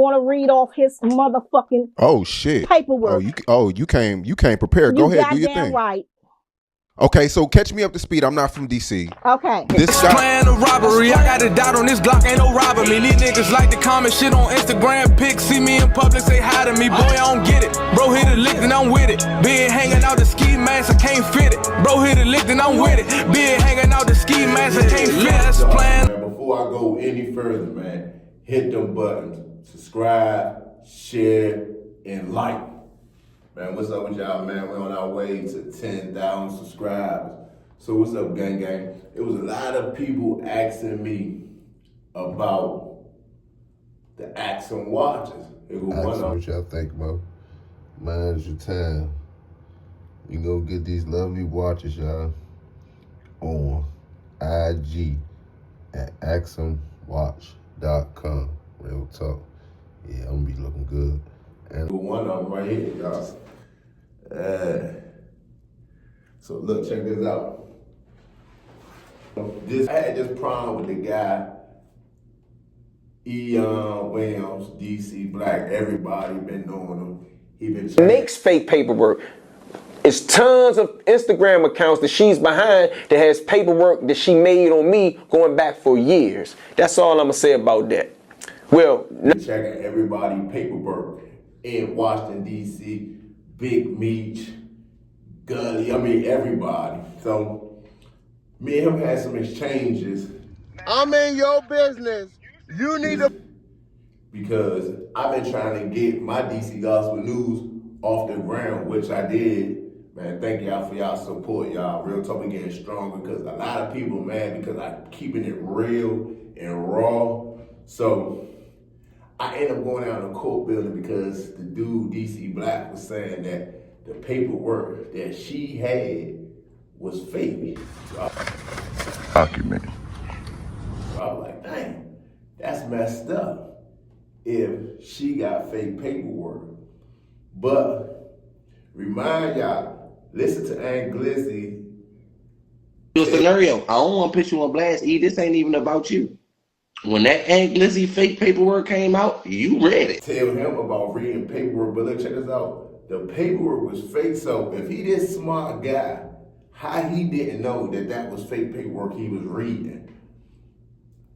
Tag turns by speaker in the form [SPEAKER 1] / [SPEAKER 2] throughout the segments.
[SPEAKER 1] going to read off his motherfucking paperwork.
[SPEAKER 2] You came prepared. Go ahead, do your thing.
[SPEAKER 1] Right.
[SPEAKER 2] Okay, so catch me up to speed. I'm not from DC.
[SPEAKER 1] Okay.
[SPEAKER 3] This plan of robbery. I got a dot on this Glock, ain't no robbing me. These niggas like to comment shit on Instagram pics. See me in public, say hi to me. Boy, I don't get it. Bro hit a lick and I'm with it. Been hanging out the ski mask, I can't fit it. Bro hit a lick and I'm with it. Been hanging out the ski mask, I can't fit it. That's plan.
[SPEAKER 4] Before I go any further, man, hit them buttons. Subscribe, share, and like. Man, what's up with y'all, man? We're on our way to 10,000 subscribers. So what's up, gang? It was a lot of people asking me about the Axum watches.
[SPEAKER 5] What y'all think about? Man, it's your time. You go get these lovely watches, y'all, on IG at AxumWatch.com. Real talk. Yeah, I'm gonna be looking good. And
[SPEAKER 4] one of them right here, y'all. So look, check this out. I had this problem with the guy, Eon Williams, DC Black. Everybody been knowing him. He been
[SPEAKER 6] makes fake paperwork. It's tons of Instagram accounts that she's behind that has paperwork that she made on me going back for years. That's all I'm gonna say about that. Well,
[SPEAKER 4] checking everybody paperwork in Washington, D.C., Big Meech, Gully, I mean everybody. So me and him had some exchanges.
[SPEAKER 5] I'm in your business. You need to...
[SPEAKER 4] Because I've been trying to get my DC Gospel News off the ground, which I did. Man, thank y'all for y'all support, y'all. Real talk, we getting stronger because a lot of people mad because I'm keeping it real and raw. So I ended up going out in the court building because the dude, DC Black, was saying that the paperwork that she had was fake.
[SPEAKER 5] Documented.
[SPEAKER 4] So I was like, dang, that's messed up if she got fake paperwork. But remind y'all, listen to Aunt Glizzy.
[SPEAKER 7] Your scenario, I don't want to put you on blast, E. This ain't even about you. When that Aunt Glizzy fake paperwork came out, you read it.
[SPEAKER 4] Tell him about reading paperwork, but look, check this out. The paperwork was fake, so if he this smart guy, how he didn't know that that was fake paperwork he was reading?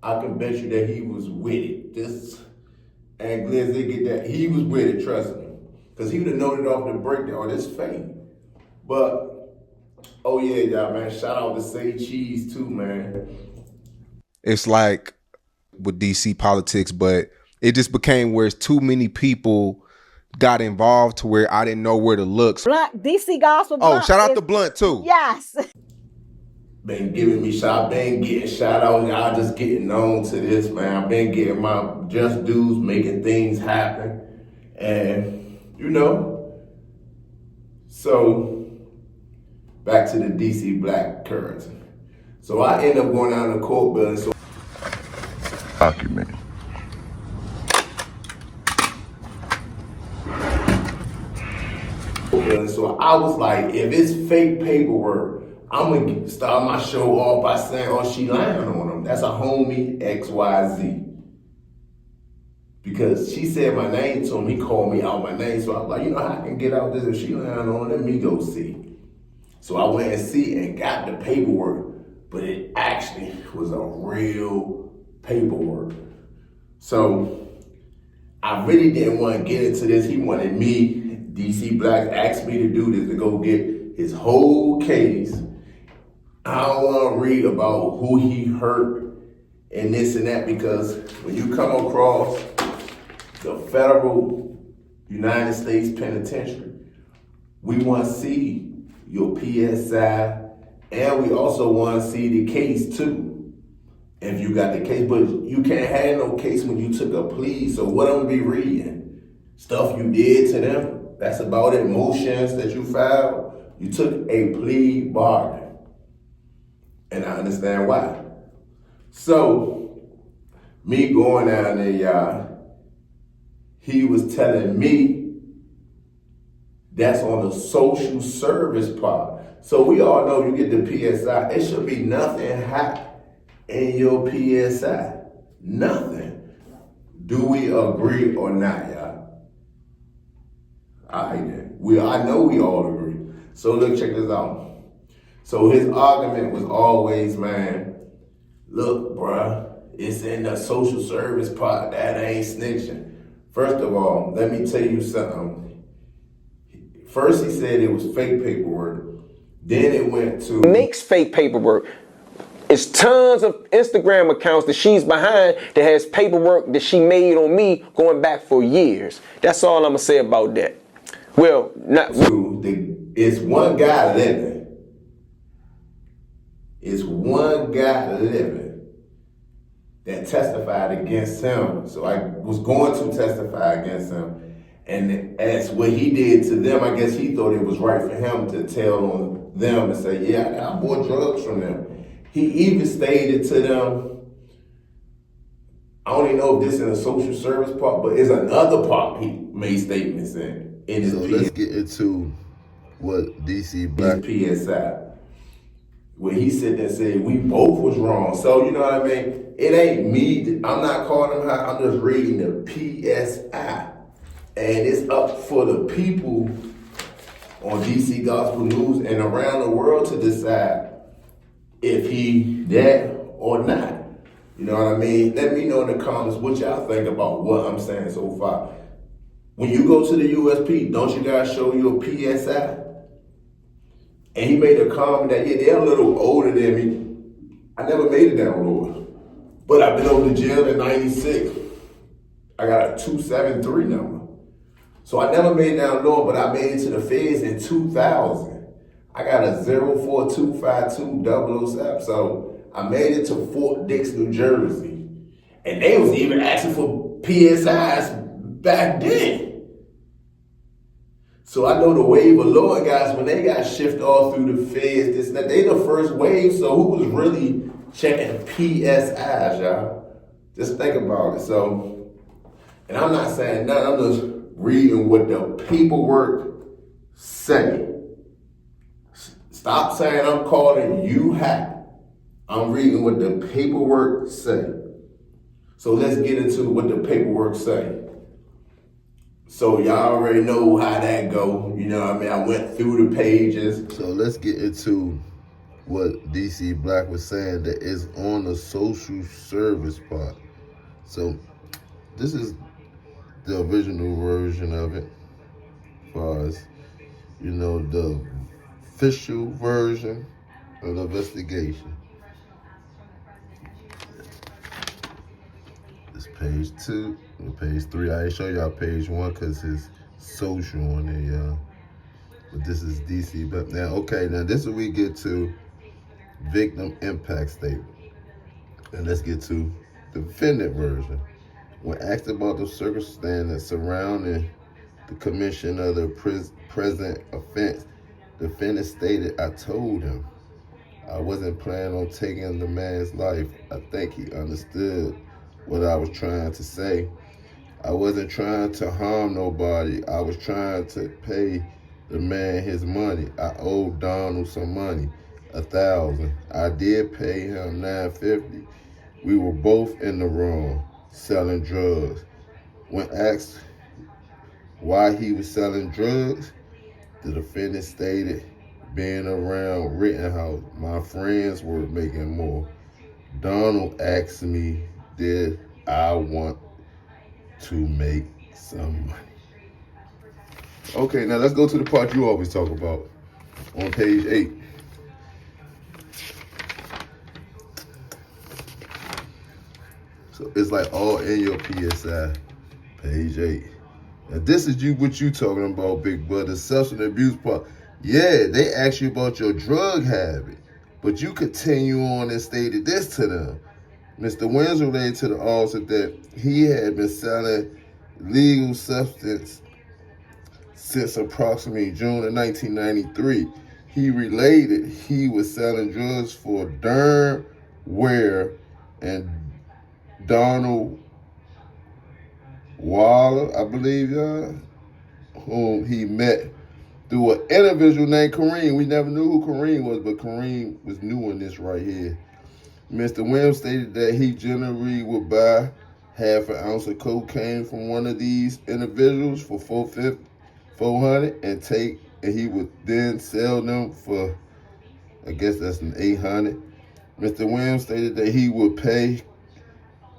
[SPEAKER 4] I can bet you that he was with it. This Aunt Glizzy get that, he was with it, trust me. Because he would have known it off the break that, oh, this fake. But, oh yeah, y'all, man, shout out to Say Cheese too, man.
[SPEAKER 2] It's like with DC politics, but it just became where it's too many people got involved to where I didn't know where to look.
[SPEAKER 1] Blunt, DC Gospel.
[SPEAKER 2] Oh, shout out to Blunt too.
[SPEAKER 1] Yes.
[SPEAKER 4] Been giving me shout, been getting shout out. Y'all just getting known to this, man. I've been getting my just dues, making things happen. And, you know, so back to the DC Black currency. So I end up going down to the court building. So
[SPEAKER 5] documented.
[SPEAKER 4] So I was like, if it's fake paperwork, I'm gonna start my show off by saying, oh, she lying on him. That's a homie XYZ. Because she said my name to him, he called me out my name. So I was like, you know how I can get out this if she lying on him, let me go see. So I went and see and got the paperwork, but it actually was a real paperwork. So I really didn't want to get into this. He wanted me, DC Black asked me to do this, to go get his whole case. I don't want to read about who he hurt and this and that, because when you come across the federal United States Penitentiary, we want to see your PSI, and we also want to see the case too. If you got the case, but you can't have no case when you took a plea. So what I'm gonna be reading? Stuff you did to them. That's about it. Motions that you filed. You took a plea bargain. And I understand why. So, me going down there, y'all, he was telling me that's on the social service part. So we all know you get the PSI. It should be nothing hot in your PSI. Nothing. Do we agree or not, y'all? Alright then. I know we all agree. So look, check this out. So his argument was always, man, look, bruh, it's in the social service part. That ain't snitching. First of all, let me tell you something. First he said it was fake paperwork. Then it went to...
[SPEAKER 6] Makes fake paperwork. It's tons of Instagram accounts that she's behind that has paperwork that she made on me going back for years. That's all I'm gonna say about that. Well, not...
[SPEAKER 4] It's one guy living. It's one guy living that testified against him. So I was going to testify against him. And as what he did to them, I guess he thought it was right for him to tell on them and say, yeah, I bought drugs from them. He even stated to them, I don't even know if this is in the social service part, but it's another part he made statements in his
[SPEAKER 5] So let's get into what DC Black...
[SPEAKER 4] His PSI. Where he said and said, we both was wrong. So, you know what I mean? It ain't me. I'm not calling him out. I'm just reading the PSI. And it's up for the people on DC Gospel News and around the world to decide if he that or not. You know what I mean? Let me know in the comments what y'all think about what I'm saying so far. When you go to the USP, don't you guys show your PSI? And he made a comment that, yeah, they're a little older than me. I never made it down lower. But I've been over to jail in 96. I got a 273 number. So I never made it down lower, but I made it to the feds in 2000. I got a 04252007. So I made it to Fort Dix, New Jersey. And they was even asking for PSIs back then. So I know the wave of law guys, when they got shifted all through the feds, this and that, they the first wave, so who was really checking PSIs, y'all? Just think about it. So, and I'm not saying nothing, I'm just reading what the paperwork say. Stop saying I'm calling you hack. I'm reading what the paperwork say. So let's get into what the paperwork say. So y'all already know how that go. You know what I mean? I went through the pages.
[SPEAKER 5] So let's get into what DC Black was saying that is on the social service part. So this is the original version of it, as far as, you know, the official version of the investigation. It's page 2, and page 3. I ain't show y'all page 1 because it's social on there, y'all. But this is DC. But now, okay, now this is where we get to victim impact statement. And let's get to the defendant version. When asked about the circumstances surrounding the commission of the present offense, the defendant stated, I told him I wasn't planning on taking the man's life. I think he understood what I was trying to say. I wasn't trying to harm nobody. I was trying to pay the man his money. I owed Donald some money, $1,000. I did pay him $950. We were both in the wrong, selling drugs. When asked why he was selling drugs, the defendant stated, being around Rittenhouse, my friends were making more. Donald asked me, did I want to make some money? Okay, now let's go to the part you always talk about on page 8. So it's like all in your PSI, page 8. Now this is what you talking about, big brother, the substance abuse part. Yeah, they asked you about your drug habit, but you continue on and stated this to them. Mr. Williams related to the officer that he had been selling legal substance since approximately June of 1993. He related he was selling drugs for Darn Ware and Donald Waller, I believe, y'all, whom he met through an individual named Kareem. We never knew who Kareem was, but Kareem was new in this right here. Mr. Williams stated that he generally would buy half an ounce of cocaine from one of these individuals for $400 and he would then sell them for, I guess that's an $800. Mr. Williams stated that he would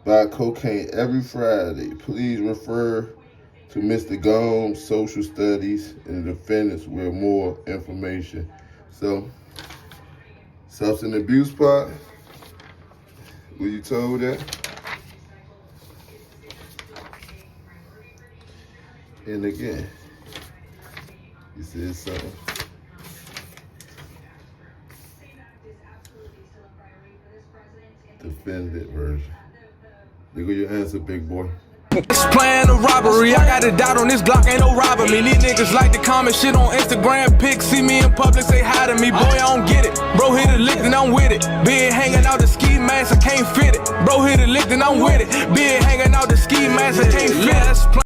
[SPEAKER 5] buy cocaine every Friday. Please refer to Mr. Gomes' social studies and the defendants with more information. So, substance abuse part, were you told that? And again, he said something. Defendant version. There go your answer, big boy.
[SPEAKER 3] Plan a robbery, I got a dot on this Glock, ain't no robbing me. These niggas like to comment shit on Instagram pics, see me in public, say hi to me. Boy, I don't get it. Bro hit a lick and I'm with it. Been hanging out the ski mask, I can't fit it. Bro hit a lick and I'm with it. Been hanging out the ski mask, I can't fit it.